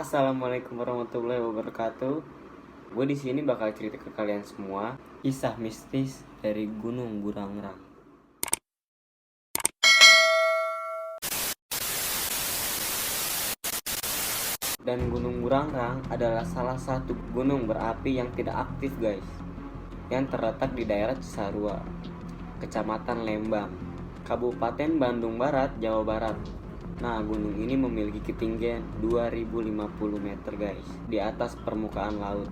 Assalamualaikum warahmatullahi wabarakatuh. Gue di sini bakal cerita ke kalian semua kisah mistis dari Gunung Burangrang. Dan Gunung Burangrang adalah salah satu gunung berapi yang tidak aktif, guys. Yang terletak di daerah Cisarua, Kecamatan Lembang, Kabupaten Bandung Barat, Jawa Barat. Nah, gunung ini memiliki ketinggian 2050 meter, guys, di atas permukaan laut.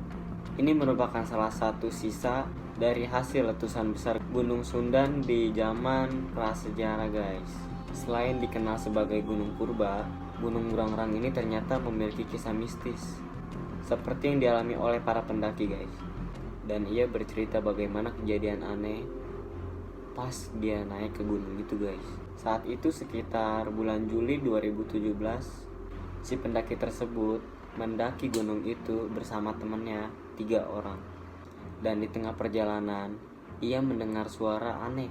Ini merupakan salah satu sisa dari hasil letusan besar Gunung Sundan di zaman prasejarah, guys. Selain dikenal sebagai gunung purba, Gunung Burangrang ini ternyata memiliki kisah mistis seperti yang dialami oleh para pendaki, guys. Dan ia bercerita bagaimana kejadian aneh pas dia naik ke gunung itu, guys. Saat itu sekitar bulan Juli 2017, si pendaki tersebut mendaki gunung itu bersama temannya 3 orang. Dan di tengah perjalanan, ia mendengar suara aneh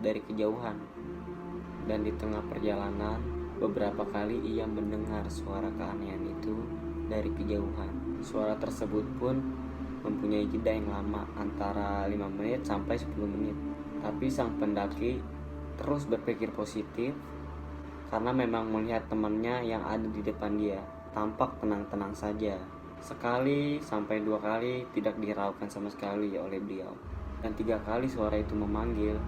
dari kejauhan. Dan di tengah perjalanan, beberapa kali ia mendengar suara keanehan itu dari kejauhan. Suara tersebut pun mempunyai jeda yang lama, antara 5 menit sampai 10 menit. Tapi sang pendaki terus berpikir positif karena memang melihat temannya yang ada di depan dia tampak tenang-tenang saja. Sekali sampai 2 kali tidak dihiraukan sama sekali oleh beliau. Dan 3 kali suara itu memanggil.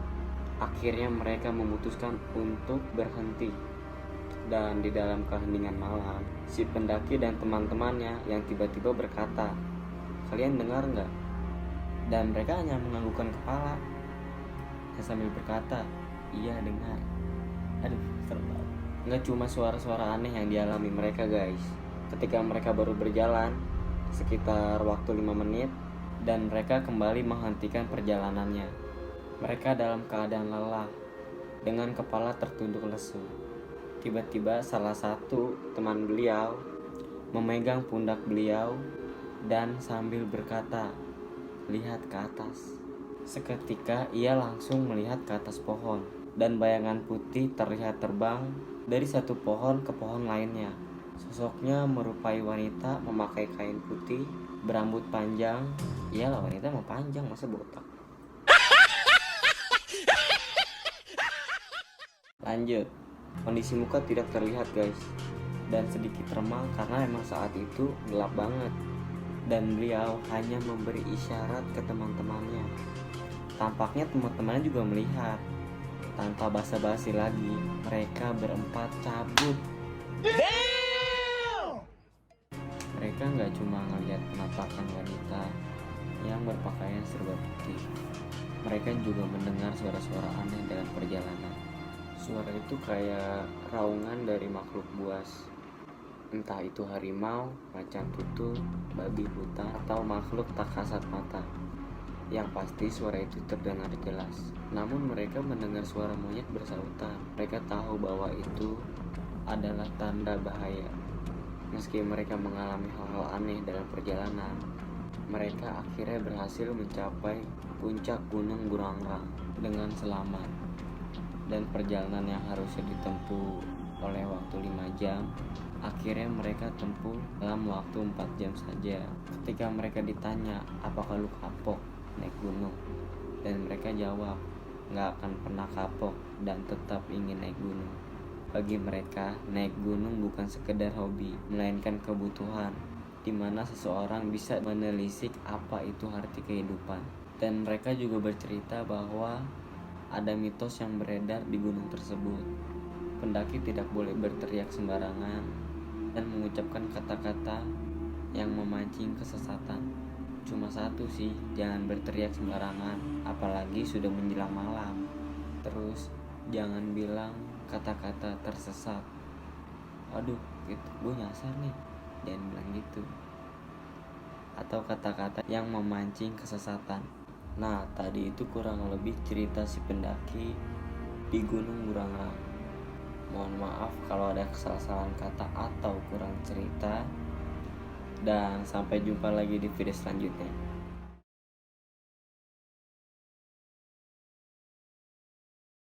Akhirnya mereka memutuskan untuk berhenti. Dan di dalam keheningan malam, si pendaki dan teman-temannya yang tiba-tiba berkata, "Kalian dengar nggak?" Dan mereka hanya menganggukkan kepala dan sambil berkata, "Iya, dengar." Aduh, serem banget. Nggak cuma suara-suara aneh yang dialami mereka, guys. Ketika mereka baru berjalan sekitar waktu 5 menit dan mereka kembali menghentikan perjalanannya. Mereka dalam keadaan lelah dengan kepala tertunduk lesu. Tiba-tiba salah satu teman beliau memegang pundak beliau dan sambil berkata, "Lihat ke atas." Seketika ia langsung melihat ke atas pohon dan bayangan putih terlihat terbang dari satu pohon ke pohon lainnya. Sosoknya merupai wanita memakai kain putih, berambut panjang. Iyalah, wanita mau panjang, masa botak. Lanjut, kondisi muka tidak terlihat, guys, dan sedikit remang karena memang saat itu gelap banget. Dan beliau hanya memberi isyarat ke teman-temannya. Tampaknya teman-temannya juga melihat. Tanpa basa-basi lagi, mereka berempat cabut. Mereka nggak cuma ngelihat penampakan wanita yang berpakaian serba putih. Mereka juga mendengar suara-suara aneh dalam perjalanan. Suara itu kayak raungan dari makhluk buas. Entah itu harimau, macan tutul, babi hutan, atau makhluk tak kasat mata. Yang pasti suara itu terdengar jelas. Namun mereka mendengar suara monyet bersahutan. Mereka tahu bahwa itu adalah tanda bahaya. Meski mereka mengalami hal-hal aneh dalam perjalanan, mereka akhirnya berhasil mencapai puncak Gunung Burangrang dengan selamat. Dan perjalanan yang harusnya ditempuh oleh waktu 5 jam, akhirnya mereka tempuh dalam waktu 4 jam saja. Ketika mereka ditanya, "Apakah lu kapok naik gunung?" Dan mereka jawab, "Nggak akan pernah kapok dan tetap ingin naik gunung." Bagi mereka, naik gunung bukan sekedar hobi, melainkan kebutuhan, di mana seseorang bisa menelisik apa itu arti kehidupan. Dan mereka juga bercerita bahwa ada mitos yang beredar di gunung tersebut. Pendaki tidak boleh berteriak sembarangan dan mengucapkan kata-kata yang memancing kesesatan. Cuma satu sih, jangan berteriak sembarangan, apalagi sudah menjelang malam. Terus jangan bilang kata-kata tersesat. Aduh, gitu, gue nyasar nih. Jangan bilang gitu. Atau kata-kata yang memancing kesesatan. Nah, tadi itu kurang lebih cerita si pendaki di Gunung Burangrang. Mohon maaf kalau ada kesalahan kata atau kurang cerita. Dan sampai jumpa lagi di video selanjutnya.